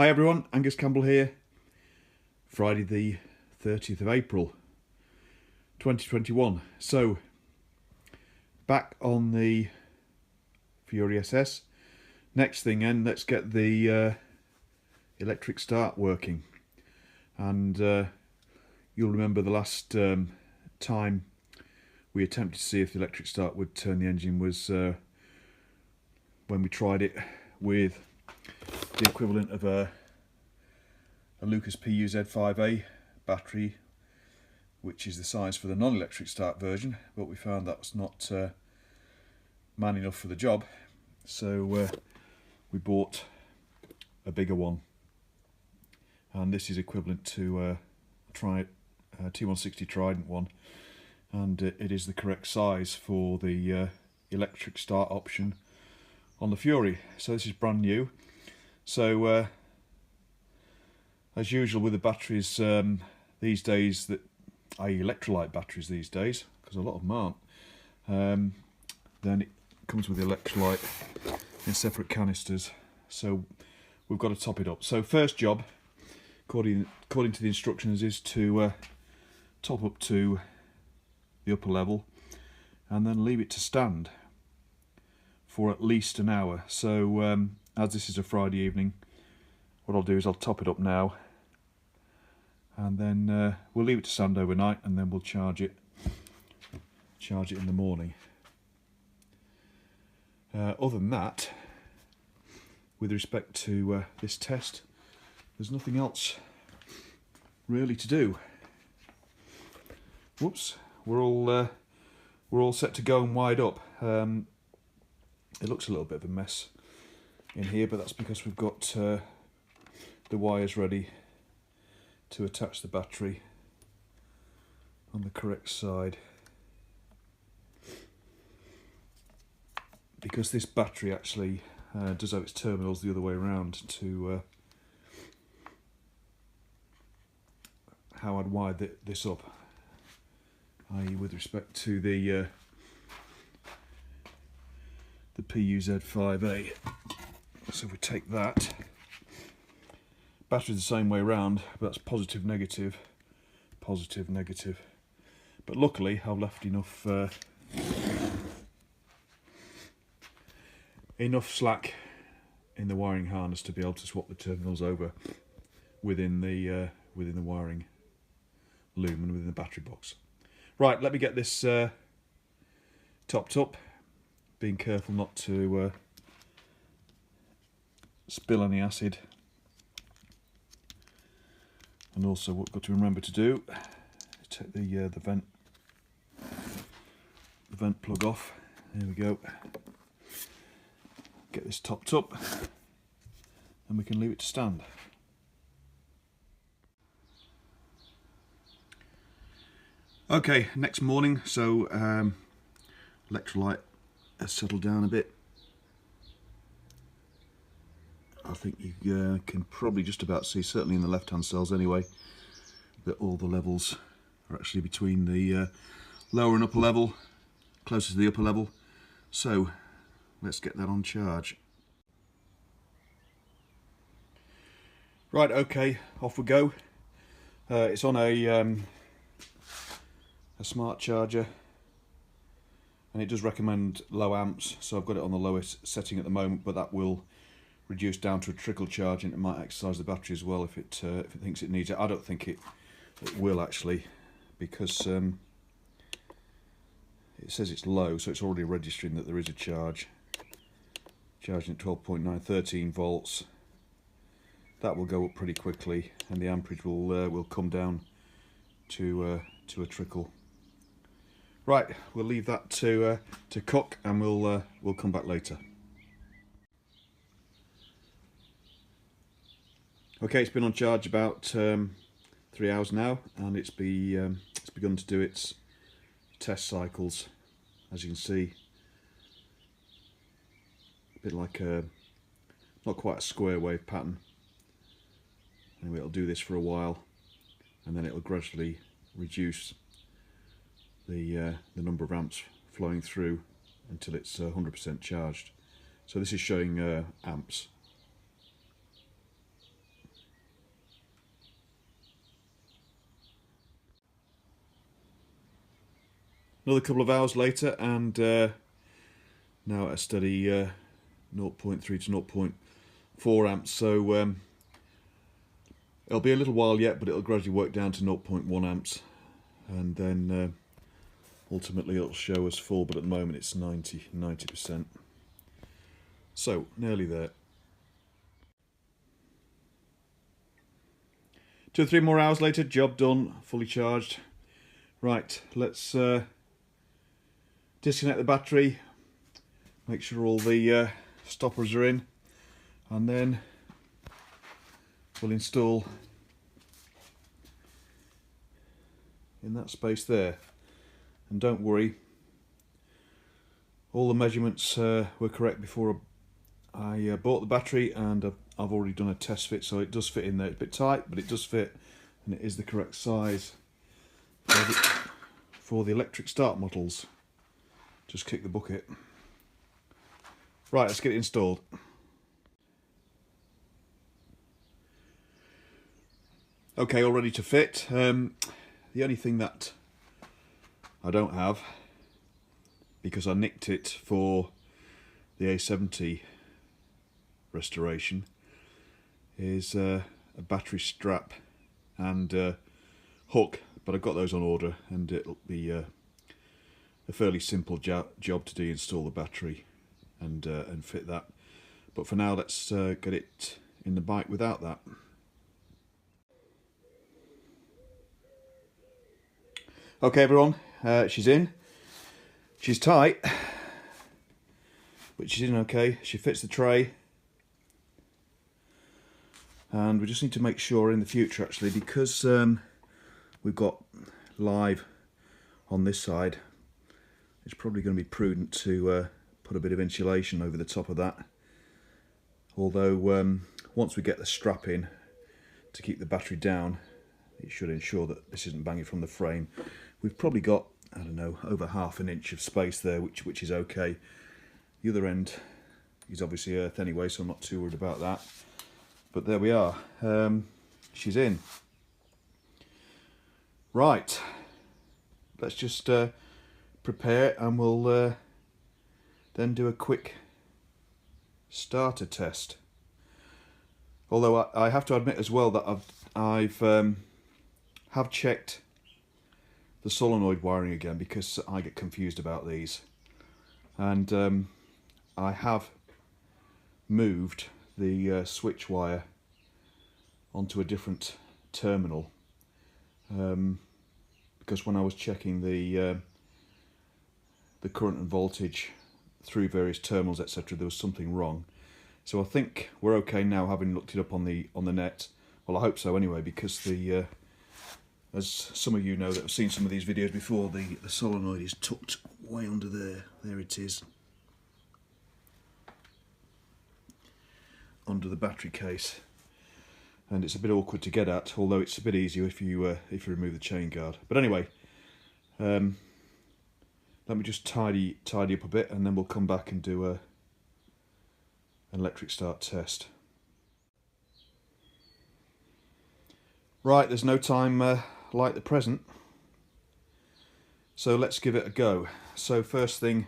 Hi everyone, Angus Campbell here. Friday the 30th of April 2021. So, back on the Fury SS. Next thing then, let's get the electric start working. And you'll remember the last time we attempted to see if the electric start would turn the engine was when we tried it with the equivalent of a Lucas PUZ5A battery, which is the size for the non-electric start version, but we found that was not man enough for the job, so we bought a bigger one, and this is equivalent to a T160 Trident one, and it is the correct size for the electric start option on the Fury. So this is brand new. So as usual with the batteries these days, i.e. electrolyte batteries these days, because a lot of them aren't, then it comes with the electrolyte in separate canisters, so we've got to top it up. So first job, according to the instructions, is to top up to the upper level and then leave it to stand for at least an hour. So as this is a Friday evening, what I'll do is I'll top it up now, and then we'll leave it to stand overnight, and then we'll charge it in the morning. Other than that, with respect to this test, there's nothing else really to do. Whoops, we're all set to go and wired up. It looks a little bit of a mess in here, but that's because we've got the wires ready to attach the battery on the correct side, because this battery actually does have its terminals the other way around to how I'd wired this up, i.e. with respect to the PUZ5A. So if we take that, battery's the same way around, but that's positive, negative, positive, negative. But luckily I've left enough slack in the wiring harness to be able to swap the terminals over within the wiring loom and within the battery box. Right, let me get this topped up, being careful not to spill any acid. And also what we've got to remember to do is take the vent plug off. There we go. Get this topped up and we can leave it to stand. Okay, next morning, so electrolyte has settled down a bit. I think you can probably just about see, certainly in the left hand cells anyway, that all the levels are actually between the lower and upper level, closer to the upper level. So let's get that on charge. Right, okay, off we go. It's on a smart charger, and it does recommend low amps, so I've got it on the lowest setting at the moment, but that will reduce down to a trickle charge, and it might exercise the battery as well if it thinks it needs it. I don't think it will actually, because it says it's low, so it's already registering that there is a charge. Charging at 12.9, 13 volts. That will go up pretty quickly, and the amperage will come down to a trickle. Right, we'll leave that to cook, and we'll come back later. Okay, it's been on charge about 3 hours now, and it's begun to do its test cycles. As you can see, a bit like not quite a square wave pattern. Anyway, it'll do this for a while, and then it'll gradually reduce the number of amps flowing through until it's 100% charged. So this is showing amps. Another couple of hours later, and now at a steady 0.3 to 0.4 amps. So it'll be a little while yet, but it'll gradually work down to 0.1 amps, and then ultimately it'll show us full. But at the moment it's 90%. So nearly there. 2 or 3 more hours later, job done, fully charged. Right, let's disconnect the battery, make sure all the stoppers are in, and then we'll install in that space there. And don't worry, all the measurements were correct before I bought the battery, and I've already done a test fit, so it does fit in there. It's a bit tight, but it does fit, and it is the correct size for the electric start models. Just kick the bucket. Right, let's get it installed. Okay, all ready to fit. The only thing that I don't have, because I nicked it for the A70 restoration, is a battery strap and hook, but I've got those on order, and it'll be a fairly simple job to deinstall the battery and fit that. But for now, let's get it in the bike without that. Okay everyone, she's in. She's tight, but she's in okay. She fits the tray. And we just need to make sure in the future, actually, because we've got live on this side, it's probably going to be prudent to put a bit of insulation over the top of that. Although once we get the strap in to keep the battery down, it should ensure that this isn't banging from the frame. We've probably got, I don't know, over ½ an inch of space there, which is okay. The other end is obviously earth anyway, so I'm not too worried about that. But there we are. She's in. Right. Let's just prepare, and we'll then do a quick starter test. Although I have to admit as well that I've checked the solenoid wiring again, because I get confused about these, and I have moved the switch wire onto a different terminal, because when I was checking the current and voltage through various terminals, etc., there was something wrong. So I think we're okay now, having looked it up on the net. Well, I hope so anyway, because the as some of you know that have seen some of these videos before, the solenoid is tucked way under there. There it is, under the battery case, and it's a bit awkward to get at, although it's a bit easier if you remove the chain guard. But anyway, let me just tidy up a bit, and then we'll come back and do an electric start test. Right, there's no time like the present, so let's give it a go. So first thing,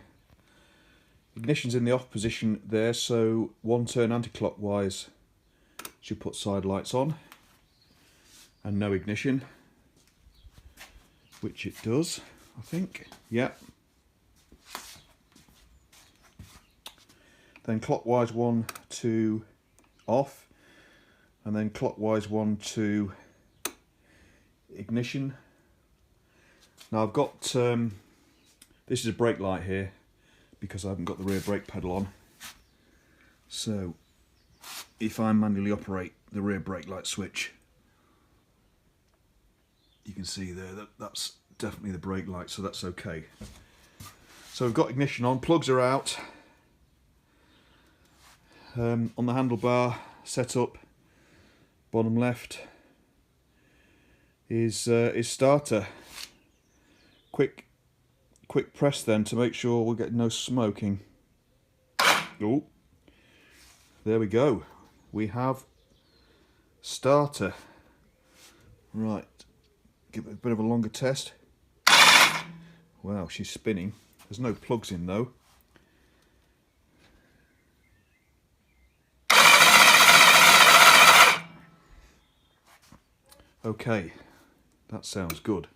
ignition's in the off position there, so 1 turn anti-clockwise should put side lights on, and no ignition, which it does, I think. Yep. Then clockwise 1 to off, and then clockwise 1 to ignition. Now I've got this is a brake light here, because I haven't got the rear brake pedal on. So if I manually operate the rear brake light switch, you can see there that that's definitely the brake light, so that's okay. So we've got ignition on, plugs are out. On the handlebar setup, bottom left is starter. Quick press then to make sure we'll get no smoking. Oh, there we go. We have starter. Right, give it a bit of a longer test. Wow, she's spinning. There's no plugs in though. Okay, that sounds good.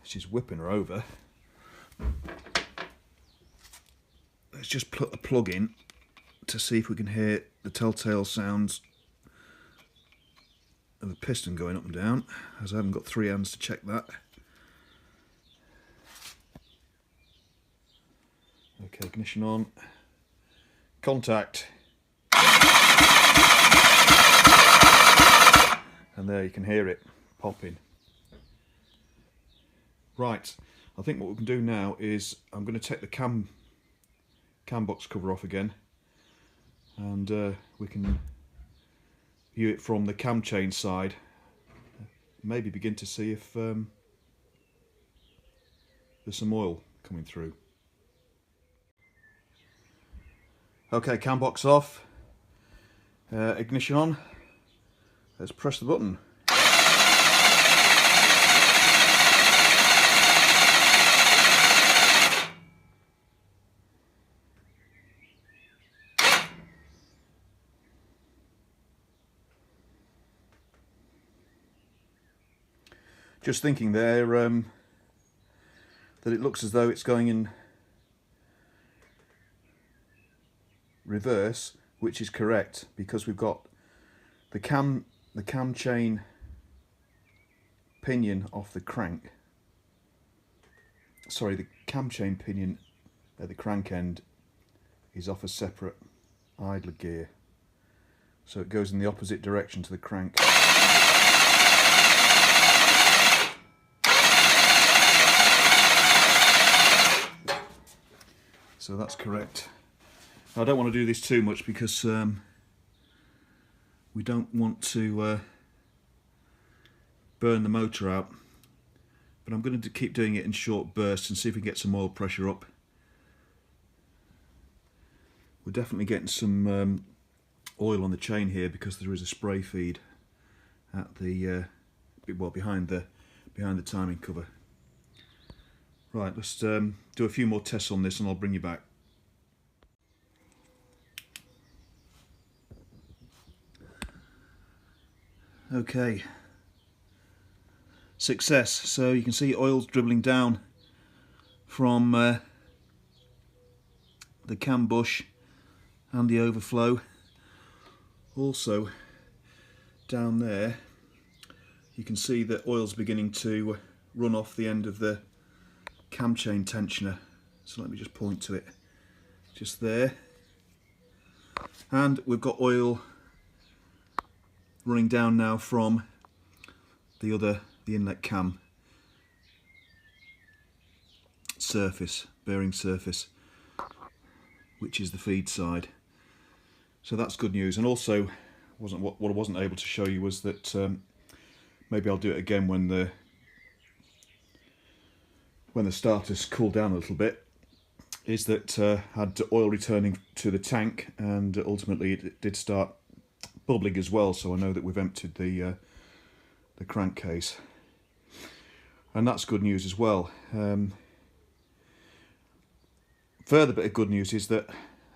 She's whipping her over. Let's just put the plug in to see if we can hear the telltale sounds of the piston going up and down, as I haven't got 3 hands to check that. Okay, ignition on. Contact. And there you can hear it popping. Right, I think what we can do now is I'm going to take the cam box cover off again, and we can view it from the cam chain side. Maybe begin to see if there's some oil coming through. Okay, cam box off, ignition on. Let's press the button. Just thinking there that it looks as though it's going in reverse, which is correct, because we've got the cam chain pinion off the crank. Sorry, the cam chain pinion at the crank end is off a separate idler gear, so it goes in the opposite direction to the crank. So that's correct. Now, I don't want to do this too much because we don't want to burn the motor out, but I'm going to keep doing it in short bursts and see if we can get some oil pressure up. We're definitely getting some oil on the chain here because there is a spray feed at the well, behind the timing cover. Right, let's do a few more tests on this and I'll bring you back. Okay, success. So you can see oil's dribbling down from the cam bush and the overflow. Also down there you can see that oil's beginning to run off the end of the cam chain tensioner. So let me just point to it, just there. And we've got oil running down now from the inlet cam surface, bearing surface, which is the feed side. So that's good news. And also, what I wasn't able to show you was that maybe I'll do it again when the starters cool down a little bit, is that had oil returning to the tank, and ultimately it did start bubbling as well, so I know that we've emptied the crankcase, and that's good news as well. Further bit of good news is that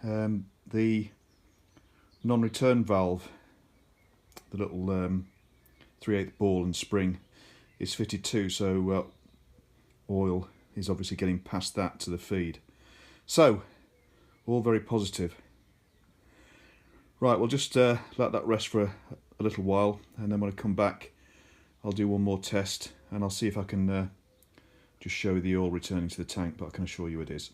the non-return valve, the little 3/8 ball and spring, is fitted too, so oil is obviously getting past that to the feed. So, all very positive. Right, we'll just let that rest for a little while, and then when I come back I'll do one more test and I'll see if I can just show you the oil returning to the tank, but I can assure you it is.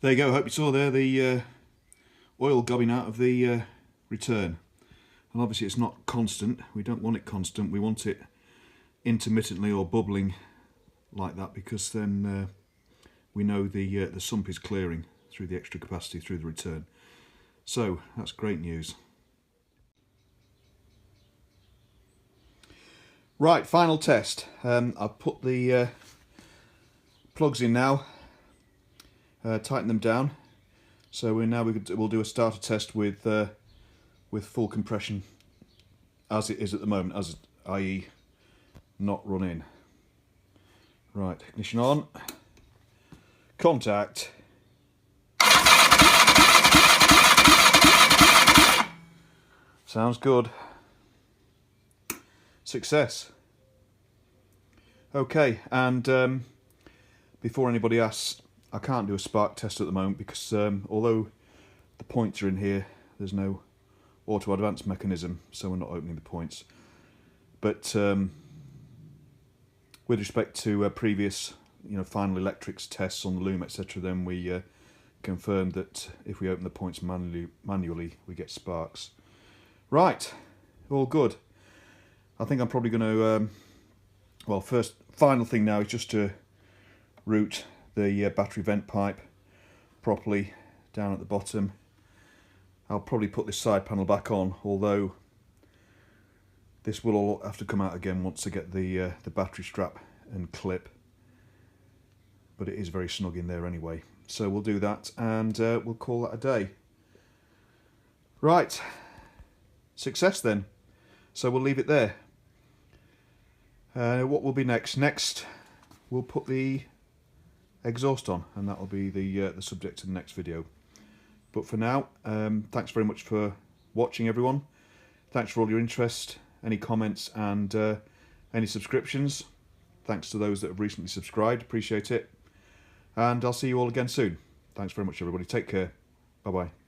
There you go. I hope you saw there the oil gobbing out of the return. And obviously it's not constant. We don't want it constant. We want it intermittently or bubbling like that, because then we know the sump is clearing. through the extra capacity through the return. So that's great news. Right, final test. I've put the plugs in now, tighten them down. So we'll do a starter test with full compression as it is at the moment, i.e. not run in. Right, ignition on, contact. Sounds good. Success. Okay, and before anybody asks, I can't do a spark test at the moment because although the points are in here, there's no auto advance mechanism, so we're not opening the points. But with respect to previous, final electrics tests on the loom, etc., then we confirmed that if we open the points manually, we get sparks. Right, all good. I think I'm probably going to, final thing now is just to route the battery vent pipe properly down at the bottom. I'll probably put this side panel back on, although this will all have to come out again once I get the battery strap and clip. But it is very snug in there anyway. So we'll do that and we'll call that a day. Right, success then. So we'll leave it there. What will be next? Next, we'll put the exhaust on, and that will be the subject of the next video. But for now, thanks very much for watching, everyone. Thanks for all your interest, any comments, and any subscriptions. Thanks to those that have recently subscribed, appreciate it. And I'll see you all again soon. Thanks very much, everybody. Take care. Bye-bye.